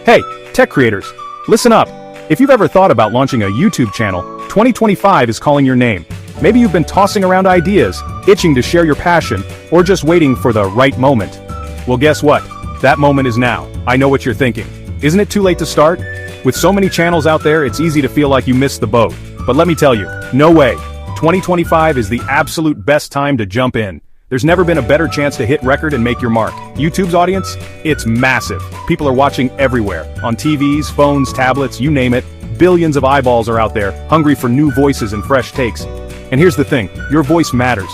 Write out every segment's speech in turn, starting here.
Hey, tech creators, listen up. If you've ever thought about launching a YouTube channel, 2025 is calling your name. Maybe you've been tossing around ideas, itching to share your passion, or just waiting for the right moment. Well, guess what? That moment is now. I know what you're thinking. Isn't it too late to start? With so many channels out there, it's easy to feel like you missed the boat. But let me tell you, no way. 2025 is the absolute best time to jump in. There's never been a better chance to hit record and make your mark. YouTube's audience? It's massive. People are watching everywhere. On TVs, phones, tablets, you name it. Billions of eyeballs are out there, hungry for new voices and fresh takes. And here's the thing, your voice matters.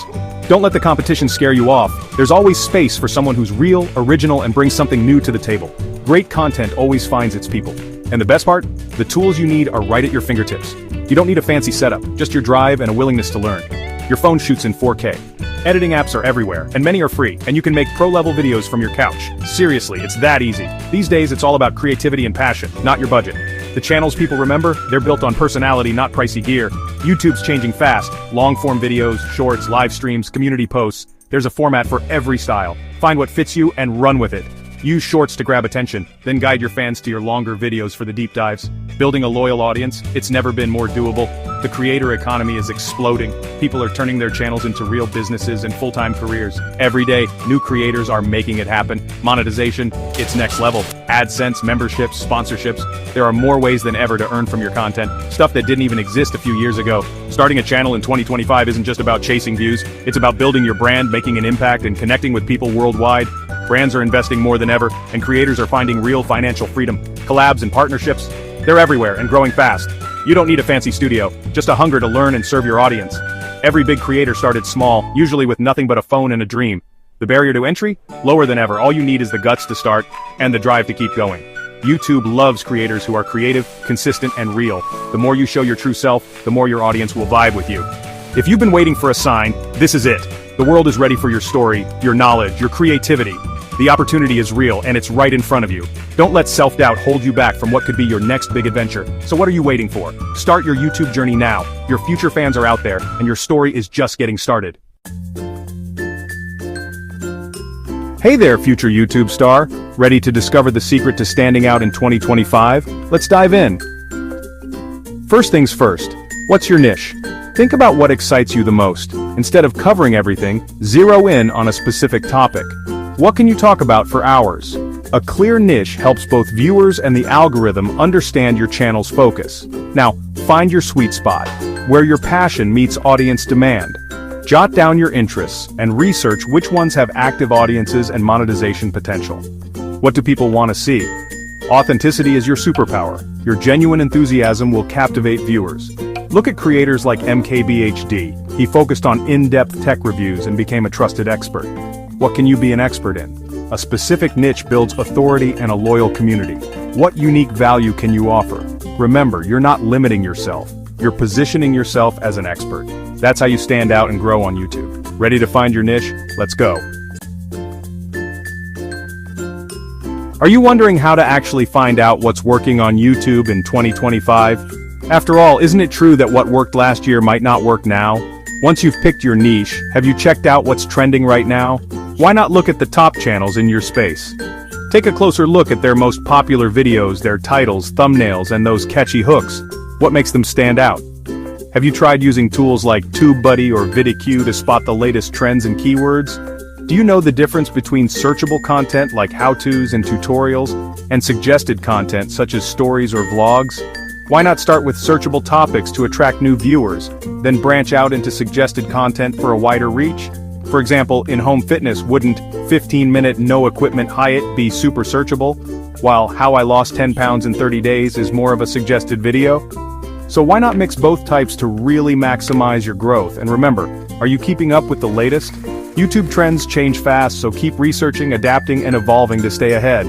Don't let the competition scare you off. There's always space for someone who's real, original, and brings something new to the table. Great content always finds its people. And the best part? The tools you need are right at your fingertips. You don't need a fancy setup, just your drive and a willingness to learn. Your phone shoots in 4K. Editing apps are everywhere, and many are free, and you can make pro-level videos from your couch. Seriously, it's that easy. These days, it's all about creativity and passion, not your budget. The channels people remember, they're built on personality, not pricey gear. YouTube's changing fast. Long-form videos, shorts, live streams, community posts. There's a format for every style. Find what fits you and run with it. Use shorts to grab attention, then guide your fans to your longer videos for the deep dives. Building a loyal audience, it's never been more doable. The creator economy is exploding. People are turning their channels into real businesses and full-time careers. Every day, new creators are making it happen. Monetization, it's next level. AdSense, memberships, sponsorships. There are more ways than ever to earn from your content. Stuff that didn't even exist a few years ago. Starting a channel in 2025 isn't just about chasing views. It's about building your brand, making an impact, and connecting with people worldwide. Brands are investing more than ever, and creators are finding real financial freedom. Collabs and partnerships, they're everywhere and growing fast. You don't need a fancy studio, just a hunger to learn and serve your audience. Every big creator started small, usually with nothing but a phone and a dream. The barrier to entry? Lower than ever. All you need is the guts to start, and the drive to keep going. YouTube loves creators who are creative, consistent, and real. The more you show your true self, the more your audience will vibe with you. If you've been waiting for a sign, this is it. The world is ready for your story, your knowledge, your creativity. The opportunity is real, and it's right in front of you. Don't let self-doubt hold you back from what could be your next big adventure. So what are you waiting for? Start your YouTube journey now. Your future fans are out there, and your story is just getting started. Hey there, future YouTube star. Ready to discover the secret to standing out in 2025? Let's dive in. First things first, what's your niche? Think about what excites you the most. Instead of covering everything, zero in on a specific topic. What can you talk about for hours? A clear niche helps both viewers and the algorithm understand your channel's focus. Now, find your sweet spot, where your passion meets audience demand. Jot down your interests and research which ones have active audiences and monetization potential. What do people want to see? Authenticity is your superpower. Your genuine enthusiasm will captivate viewers. Look at creators like MKBHD. He focused on in-depth tech reviews and became a trusted expert. What can you be an expert in? A specific niche builds authority and a loyal community. What unique value can you offer? Remember, you're not limiting yourself. You're positioning yourself as an expert. That's how you stand out and grow on YouTube. Ready to find your niche? Let's go. Are you wondering how to actually find out what's working on YouTube in 2025? After all, isn't it true that what worked last year might not work now? Once you've picked your niche, have you checked out what's trending right now? Why not look at the top channels in your space? Take a closer look at their most popular videos, their titles, thumbnails, and those catchy hooks. What makes them stand out? Have you tried using tools like TubeBuddy or VidIQ to spot the latest trends and keywords? Do you know the difference between searchable content like how-tos and tutorials, and suggested content such as stories or vlogs? Why not start with searchable topics to attract new viewers, then branch out into suggested content for a wider reach? For example, in home fitness, wouldn't 15-minute no-equipment Hyatt be super searchable, while How I Lost 10 Pounds in 30 Days is more of a suggested video? So why not mix both types to really maximize your growth? And remember, are you keeping up with the latest? YouTube trends change fast, so keep researching, adapting, and evolving to stay ahead.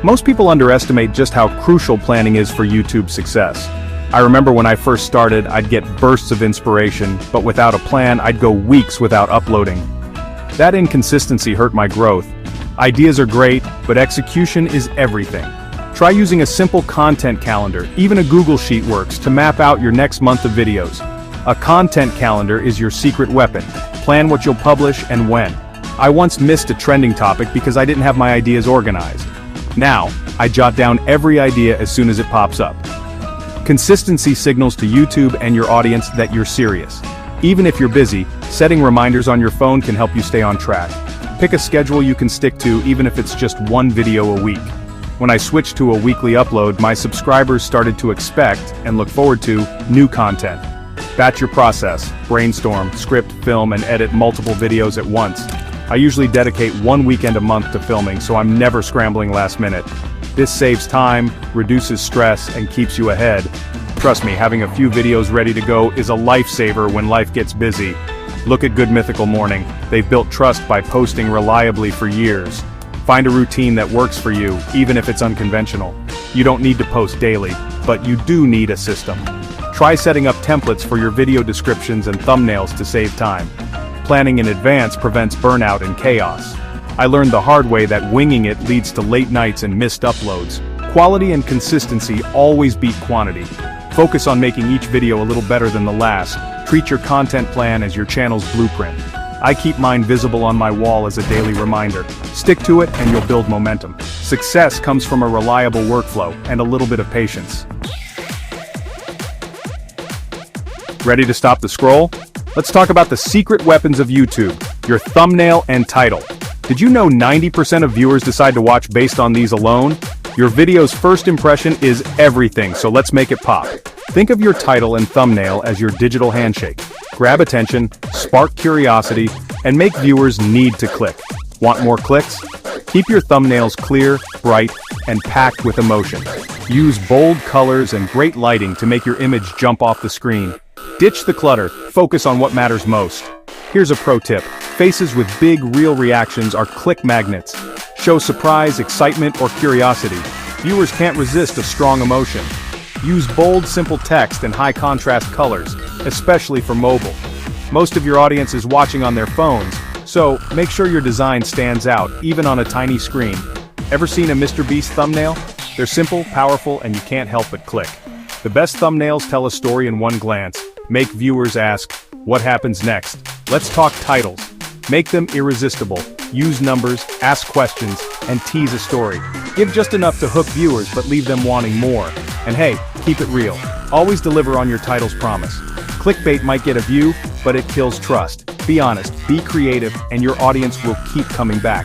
Most people underestimate just how crucial planning is for YouTube's success. I remember when I first started, I'd get bursts of inspiration, but without a plan, I'd go weeks without uploading. That inconsistency hurt my growth. Ideas are great, but execution is everything. Try using a simple content calendar, even a Google Sheet works, to map out your next month of videos. A content calendar is your secret weapon. Plan what you'll publish and when. I once missed a trending topic because I didn't have my ideas organized. Now, I jot down every idea as soon as it pops up. Consistency signals to YouTube and your audience that you're serious. Even if you're busy, setting reminders on your phone can help you stay on track. Pick a schedule you can stick to even if it's just one video a week. When I switched to a weekly upload, my subscribers started to expect and look forward to new content. Batch your process, brainstorm, script, film, and edit multiple videos at once. I usually dedicate one weekend a month to filming, so I'm never scrambling last minute. This saves time, reduces stress, and keeps you ahead. Trust me, having a few videos ready to go is a lifesaver when life gets busy. Look at Good Mythical Morning. They've built trust by posting reliably for years. Find a routine that works for you, even if it's unconventional. You don't need to post daily, but you do need a system. Try setting up templates for your video descriptions and thumbnails to save time. Planning in advance prevents burnout and chaos. I learned the hard way that winging it leads to late nights and missed uploads. Quality and consistency always beat quantity. Focus on making each video a little better than the last. Treat your content plan as your channel's blueprint. I keep mine visible on my wall as a daily reminder. Stick to it and you'll build momentum. Success comes from a reliable workflow and a little bit of patience. Ready to stop the scroll? Let's talk about the secret weapons of YouTube, your thumbnail and title. Did you know 90% of viewers decide to watch based on these alone? Your video's first impression is everything, so let's make it pop. Think of your title and thumbnail as your digital handshake. Grab attention, spark curiosity, and make viewers need to click. Want more clicks? Keep your thumbnails clear, bright, and packed with emotion. Use bold colors and great lighting to make your image jump off the screen. Ditch the clutter, focus on what matters most. Here's a pro tip. Faces with big, real reactions are click magnets. Show surprise, excitement, or curiosity. Viewers can't resist a strong emotion. Use bold, simple text and high-contrast colors, especially for mobile. Most of your audience is watching on their phones, so make sure your design stands out, even on a tiny screen. Ever seen a Mr. Beast thumbnail? They're simple, powerful, and you can't help but click. The best thumbnails tell a story in one glance. Make viewers ask, what happens next? Let's talk titles. Make them irresistible. Use numbers, ask questions, and tease a story. Give just enough to hook viewers but leave them wanting more. And hey, keep it real. Always deliver on your title's promise. Clickbait might get a view, but it kills trust. Be honest, be creative, and your audience will keep coming back.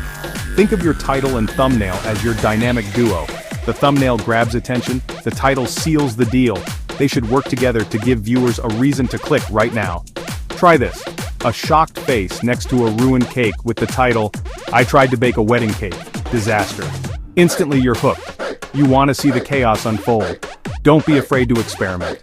Think of your title and thumbnail as your dynamic duo. The thumbnail grabs attention, the title seals the deal. They should work together to give viewers a reason to click right now. Try this. A shocked face next to a ruined cake with the title, I tried to bake a wedding cake. Disaster. Instantly you're hooked. You want to see the chaos unfold. Don't be afraid to experiment.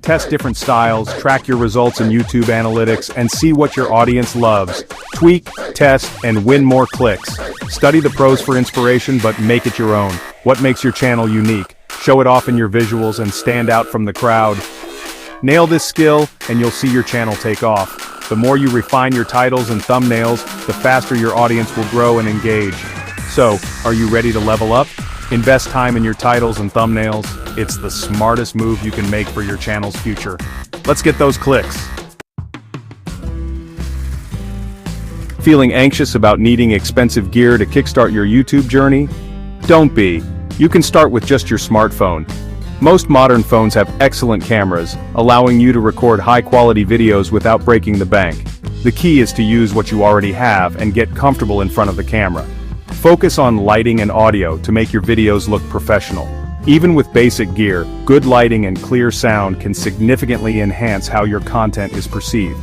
Test different styles, track your results in YouTube analytics, and see what your audience loves. Tweak, test, and win more clicks. Study the pros for inspiration, but make it your own. What makes your channel unique? Show it off in your visuals and stand out from the crowd. Nail this skill, and you'll see your channel take off. The more you refine your titles and thumbnails, the faster your audience will grow and engage. So, are you ready to level up? Invest time in your titles and thumbnails. It's the smartest move you can make for your channel's future. Let's get those clicks. Feeling anxious about needing expensive gear to kickstart your YouTube journey? Don't be. You can start with just your smartphone. Most modern phones have excellent cameras, allowing you to record high-quality videos without breaking the bank. The key is to use what you already have and get comfortable in front of the camera. Focus on lighting and audio to make your videos look professional. Even with basic gear, good lighting and clear sound can significantly enhance how your content is perceived.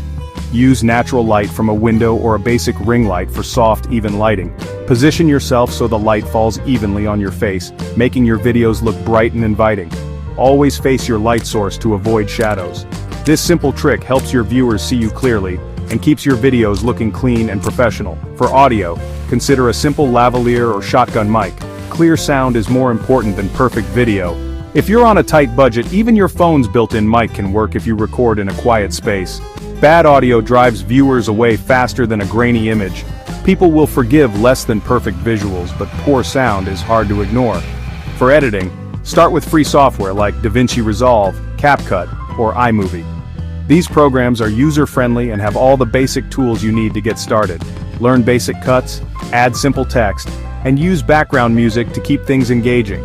Use natural light from a window or a basic ring light for soft, even lighting. Position yourself so the light falls evenly on your face, making your videos look bright and inviting. Always face your light source to avoid shadows. This simple trick helps your viewers see you clearly and keeps your videos looking clean and professional. For audio, consider a simple lavalier or shotgun mic. Clear sound is more important than perfect video. If you're on a tight budget, even your phone's built-in mic can work if you record in a quiet space. Bad audio drives viewers away faster than a grainy image. People will forgive less than perfect visuals, but poor sound is hard to ignore. For editing, start with free software like DaVinci Resolve, CapCut, or iMovie. These programs are user-friendly and have all the basic tools you need to get started. Learn basic cuts, add simple text, and use background music to keep things engaging.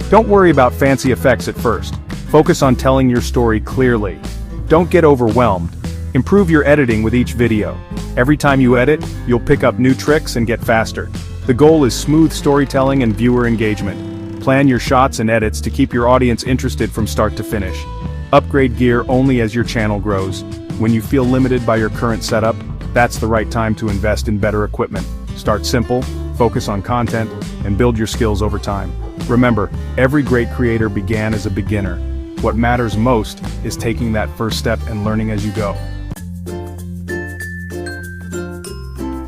Don't worry about fancy effects at first. Focus on telling your story clearly. Don't get overwhelmed. Improve your editing with each video. Every time you edit, you'll pick up new tricks and get faster. The goal is smooth storytelling and viewer engagement. Plan your shots and edits to keep your audience interested from start to finish. Upgrade gear only as your channel grows. When you feel limited by your current setup, that's the right time to invest in better equipment. Start simple, focus on content, and build your skills over time. Remember, every great creator began as a beginner. What matters most is taking that first step and learning as you go.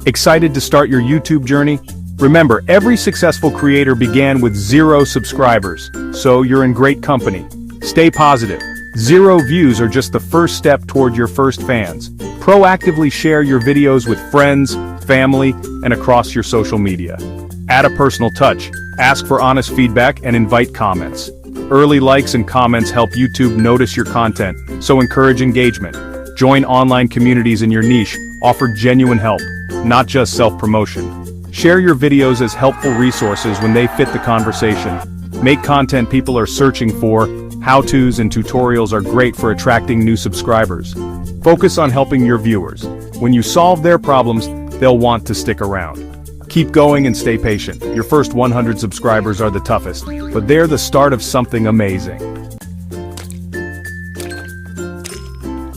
Excited to start your YouTube journey? Remember, every successful creator began with 0 subscribers, so you're in great company. Stay positive. 0 views are just the first step toward your first fans. Proactively share your videos with friends, family, and across your social media. Add a personal touch, ask for honest feedback, and invite comments. Early likes and comments help YouTube notice your content, so encourage engagement. Join online communities in your niche, offer genuine help, not just self-promotion. Share your videos as helpful resources when they fit the conversation. Make content people are searching for. How-tos and tutorials are great for attracting new subscribers. Focus on helping your viewers. When you solve their problems, they'll want to stick around. Keep going and stay patient. Your first 100 subscribers are the toughest, but they're the start of something amazing.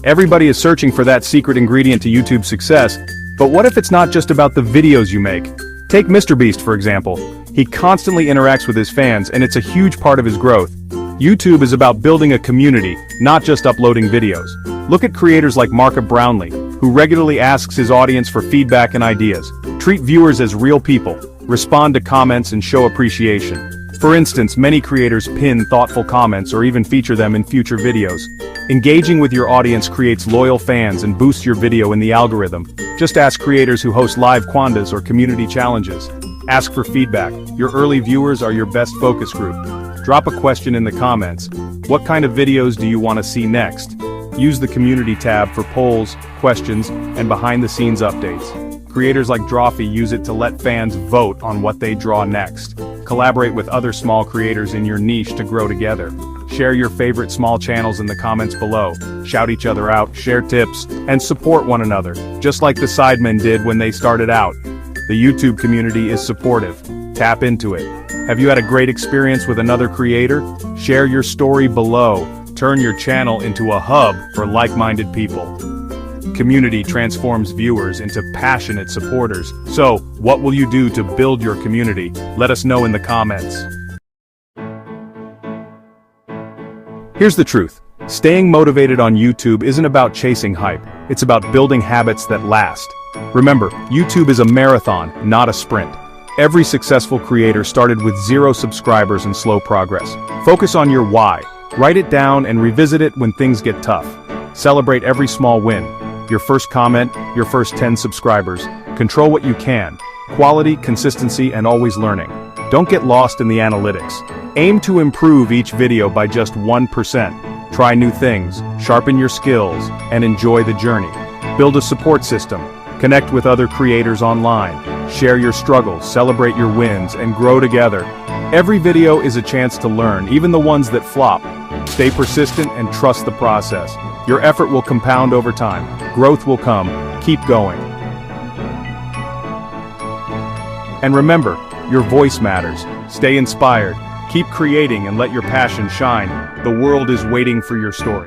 Everybody is searching for that secret ingredient to YouTube success, but what if it's not just about the videos you make? Take MrBeast, for example. He constantly interacts with his fans, and it's a huge part of his growth. YouTube is about building a community, not just uploading videos. Look at creators like Mark Brownlee, who regularly asks his audience for feedback and ideas. Treat viewers as real people, respond to comments and show appreciation. For instance, many creators pin thoughtful comments or even feature them in future videos. Engaging with your audience creates loyal fans and boosts your video in the algorithm. Just ask creators who host live Quandas or community challenges. Ask for feedback. Your early viewers are your best focus group. Drop a question in the comments. What kind of videos do you want to see next? Use the community tab for polls, questions, and behind-the-scenes updates. Creators like Drawfee use it to let fans vote on what they draw next. Collaborate with other small creators in your niche to grow together. Share your favorite small channels in the comments below. Shout each other out, share tips, and support one another, just like the Sidemen did when they started out. The YouTube community is supportive. Tap into it. Have you had a great experience with another creator? Share your story below. Turn your channel into a hub for like-minded people. Community transforms viewers into passionate supporters. So, what will you do to build your community? Let us know in the comments. Here's the truth. Staying motivated on YouTube isn't about chasing hype. It's about building habits that last. Remember, YouTube is a marathon, not a sprint. Every successful creator started with 0 subscribers and slow progress. Focus on your why. Write it down and revisit it when things get tough. Celebrate every small win. Your first comment, your first 10 subscribers. Control what you can. Quality, consistency, and always learning. Don't get lost in the analytics. Aim to improve each video by just 1%. Try new things, sharpen your skills, and enjoy the journey. Build a support system. Connect with other creators online. Share your struggles, celebrate your wins, and grow together. Every video is a chance to learn, even the ones that flop. Stay persistent and trust the process. Your effort will compound over time. Growth will come. Keep going. And remember, your voice matters. Stay inspired. Keep creating and let your passion shine. The world is waiting for your story.